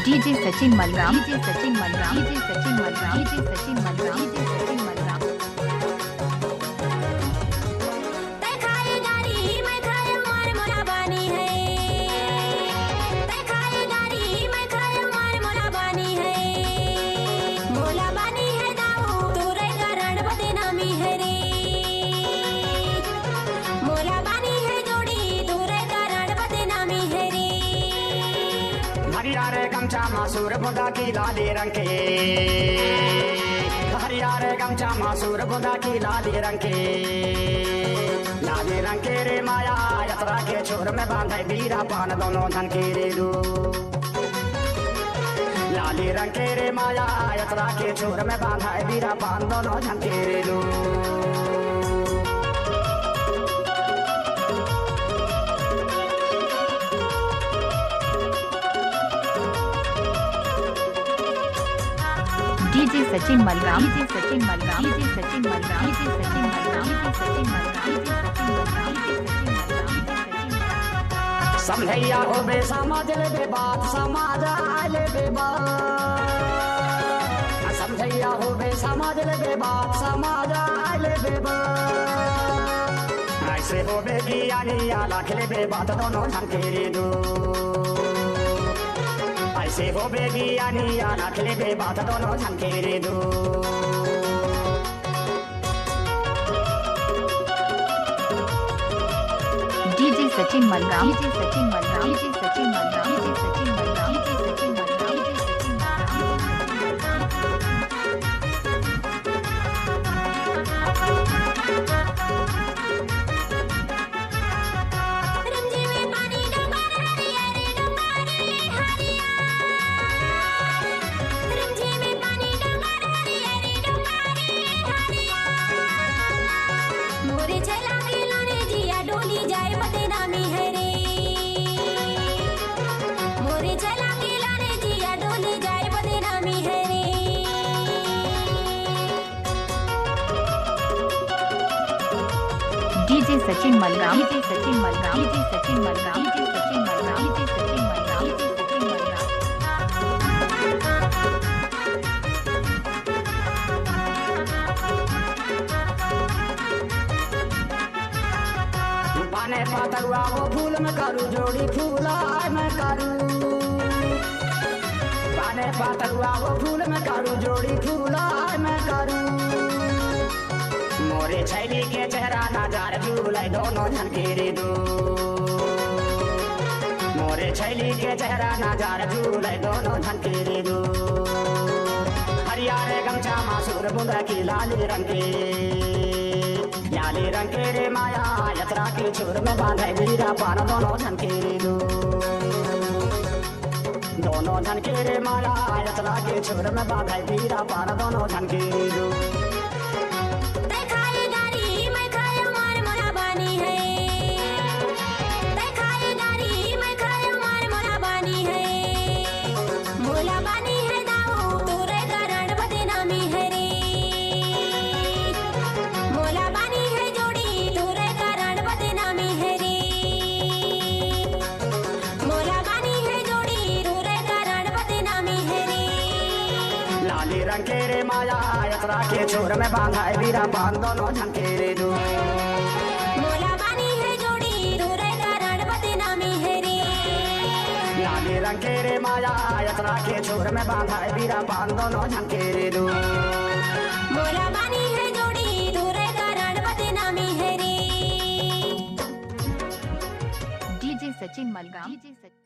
DJ Sachin Malram, DJ Sachin Malram, DJ Sachin Malram, DJ Sachin Malram, DJ Sachin Malram. तै खाए गाड़ी मैं खाए मार मोला बानी है, तै खाए गाड़ी मैं खाए मार मोला बानी है, मोला बानी है दाऊ तोरे कारण बदनामी है रे, मोला बानी है जोड़ी तोरे कारण बदनामी है रे। हरियारे गमछा मासूर बुदा की लाली रंग के, हरियारे गमछा मासूर बुदा की लाली रंग के रे माया यात्रा के छोर में बांधे बीरा पान दोनों धन के रे दो। लाली रंग के रे माया यात्रा के छोर में बांधे बीरा पान दोनों धन के रे दो। DJ Sachin Malram, DJ Sachin Malram, DJ Sachin Malram, DJ Sachin Malram, DJ Sachin Malram, DJ Sachin Malram, DJ Sachin Malram. समझैया हो बे समाज ले बे बात समाज ले बे बात, समझैया हो बे समाज ले बे बात समाज ले बे बात। ऐसे हो बे ज्ञानी आला खेले बे बात दोनों झंकेरे दो, ऐसे हो बे ज्ञानी आला खेले बे बात दोनों झंकेरे दो। DJ Sachin Malram, DJ Sachin Malram, DJ Sachin Malram, DJ Sachin Malram, DJ Sachin Malram, DJ Sachin रंजी में पानी डुबार हरिया रे डुबारे हरिया, रंजी में पानी डुबार हरिया रे डुबारे हरिया, मोरे छला के लाने जिया डोली जाए बदनामी है रे, मोरे छला के लाने जिया डोली जाए बदनामी है रे। DJ Sachin Malram, DJ Sachin Malram, DJ Sachin Malram, DJ Sachin Malram, DJ Sachin Malram, DJ Sachin पाने पातरुआ वो फूल में करू जोड़ी फूला मैं करू, पाने पातरुआ वो फूल में करू जोड़ी फूला मैं करू। मोरे छैली के चेहरा नजार झूले दोनों झनकेरे दो, मोरे छैली के चेहरा नजार झूले दोनों झनकेरे दो। हरियारे गमछा मासूर बुंदा की लाली रंग के, लाली रंग के रे माया यात्रा के छोर में बांधे बीरा पान दोनों झनकेरे दो, दोनों झनकेरे माया यात्रा के छोर में बांधे बीरा पान दोनों झनकेरे दो। तै खाए गाड़ी मैं खाए मार मोला बानी है, तै खाए गाड़ी मैं खाए मार मोला बानी है, मोला बानी है दाऊ तोरे कारण बदनामी है रे, मोला बानी है जोड़ी तोरे कारण बदनामी है रे, मोला बानी है जोड़ी तोरे कारण बदनामी है रे। लाली रंग के रे माया यात्रा के छोर में बांधा है बीरा पान दोनों झनकेरे दो, मोला बानी है जोड़ी तोरे कारण बदनामी है रे, लाली रंग के रे माया यात्रा के छोर में बांधा है बीरा पान दोनों झनकेरे दो। मोला बानी है जोड़ी तोरे कारण बदनामी है रे। DJ Sachin Malram, DJ Sachin